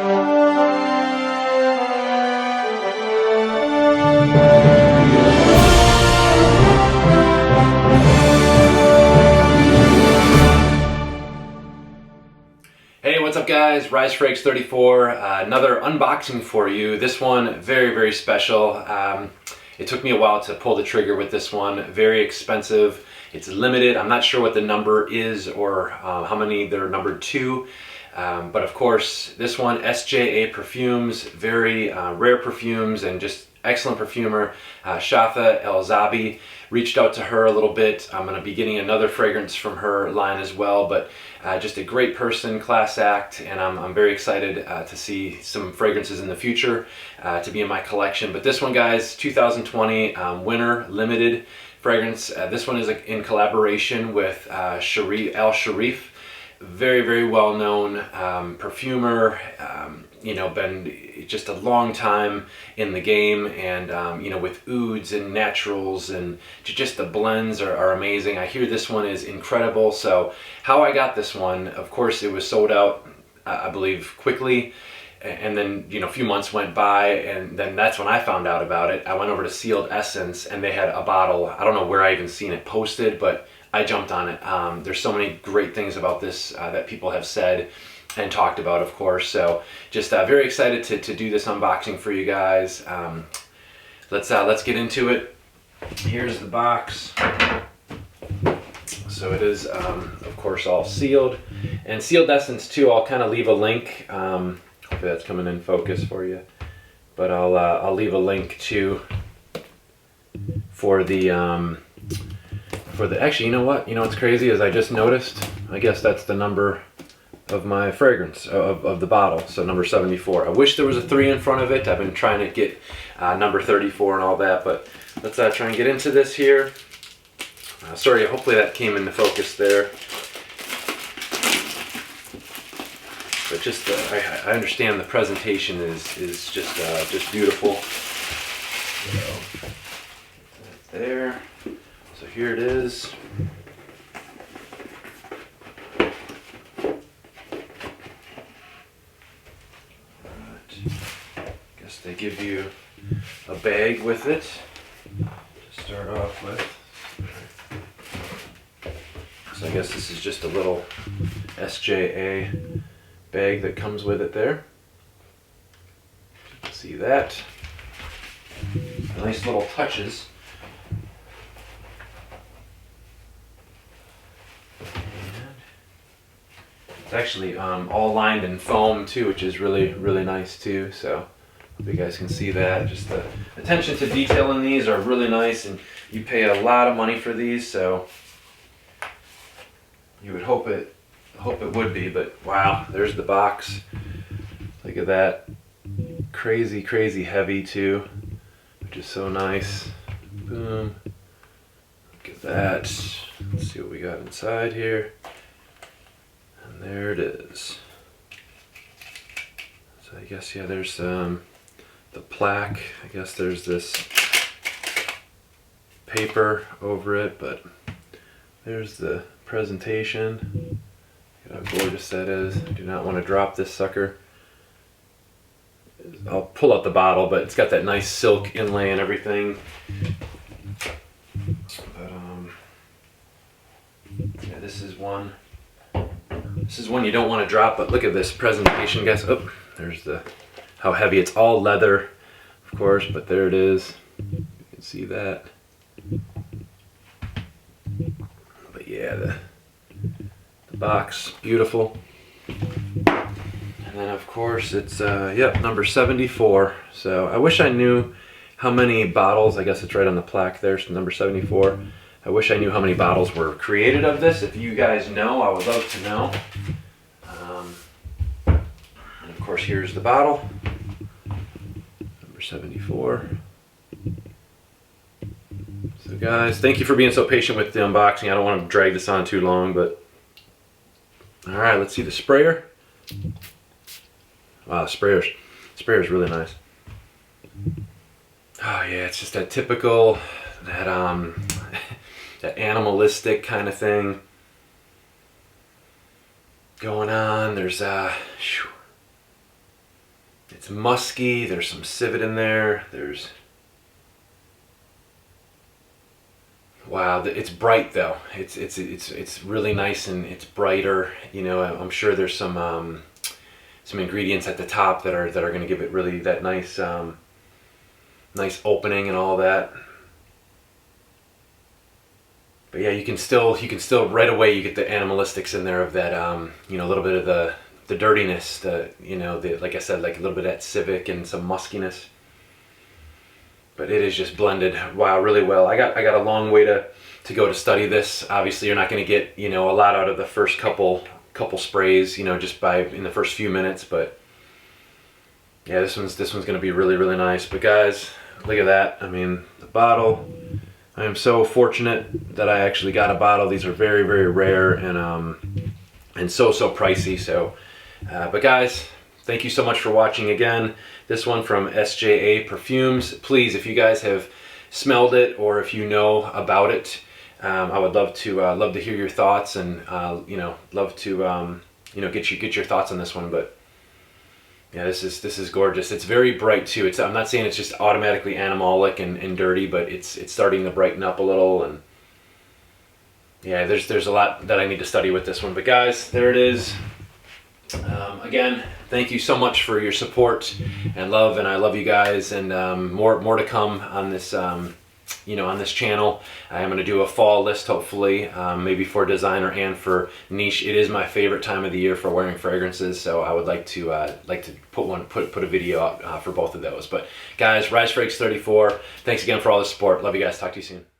Hey, what's up guys? RiseFrakes34, another unboxing for you. This one, very special. It took me a while to pull the trigger with this one. Very expensive. It's limited. I'm not sure what the number is or how many they're numbered to. But of course, this one, SJA Perfumes, very rare perfumes and just excellent perfumer. Shatha El-Zabi, reached out to her a little bit. I'm going to be getting another fragrance from her line as well, but just a great person, class act, and I'm very excited to see some fragrances in the future to be in my collection. But this one, guys, 2020 winter limited fragrance. This one is in collaboration with Al Sharif. Very well known perfumer, you know, been just a long time in the game, and you know, with ouds and naturals, and just the blends are amazing. I hear this one is incredible. So how I got this one, of course, it was sold out, I believe, quickly. And then, you know, a few months went by, and then that's when I found out about it. I went over to Sealed Essence, and they had a bottle. I don't know where I even seen it posted, but I jumped on it. There's so many great things about this that people have said and talked about, of course. So just very excited to do this unboxing for you guys. Let's get into it. Here's the box. So it is, of course, all sealed. And Sealed Essence too, I'll kind of leave a link. Hopefully that's coming in focus for you. But I'll leave a link too for the actually, you know what? You know what's crazy is I just noticed, I guess that's the number of my fragrance, of the bottle, so number 74. I wish there was a 3 in front of it. I've been trying to get number 34 and all that, but let's try and get into this here. Sorry, hopefully that came into focus there. But just, I understand the presentation is just beautiful. So, there. So here it is. Guess they give you a bag with it to start off with. So I guess this is just a little SJA bag that comes with it there. You can see that. Nice little touches. It's actually all lined in foam too, which is really nice too. So hope you guys can see that. Just the attention to detail in these are really nice, and you pay a lot of money for these, so you would hope it would be. But wow, there's the box. Look at that. Crazy heavy too, which is so nice. Boom. Look at that. Let's see what we got inside here. And there it is. So I guess, yeah, there's the plaque. I guess there's this paper over it, but there's the presentation. Look how gorgeous that is. I do not want to drop this sucker. I'll pull out the bottle, but it's got that nice silk inlay and everything. But yeah, this is one you don't want to drop. But look at this presentation, guys. Oh, there's how heavy. It's all leather, of course, but there it is. You can see that. But yeah, the box, beautiful. And then of course it's yep, number 74. So I wish I knew how many bottles. I guess it's right on the plaque there, so number 74. I wish I knew how many bottles were created of this. If you guys know, I would love to know. And of course, here's the bottle, number 74. So guys, thank you for being so patient with the unboxing. I don't want to drag this on too long, but all right, let's see the sprayer. Wow, the sprayer's really nice. Oh yeah, it's just that typical, that that animalistic kind of thing going on. There's It's musky. There's some civet in there. Wow, it's bright though. It's really nice and it's brighter. You know, I'm sure there's some ingredients at the top that are going to give it really that nice nice opening and all that. But yeah, you can still right away you get the animalistics in there of that you know, a little bit of the dirtiness, you know, like I said, like a little bit of that civic and some muskiness. But it is just blended, wow, really well. I got a long way to go to study this. Obviously, you're not going to get, you know, a lot out of the first couple sprays, you know, just in the first few minutes. But yeah, this one's going to be really, really nice. But guys, look at that. I mean, the bottle. I am so fortunate that I actually got a bottle. These are very, very rare and so pricey. So, but guys, thank you so much for watching again. This one from SJA Perfumes. Please, if you guys have smelled it or if you know about it, I would love to hear your thoughts and you know, love to you know, get your thoughts on this one. But yeah, this is gorgeous. It's very bright too. I'm not saying it's just automatically animalic and dirty, but it's starting to brighten up a little. And yeah, there's a lot that I need to study with this one. But guys, there it is. Again, thank you so much for your support and love, and I love you guys. And more to come on this you know, on this channel. I'm going to do a fall list, hopefully, maybe for designer and for niche. It is my favorite time of the year for wearing fragrances, so I would like to put a video out for both of those. But guys, Rise Fragrance 34. Thanks again for all the support. Love you guys. Talk to you soon.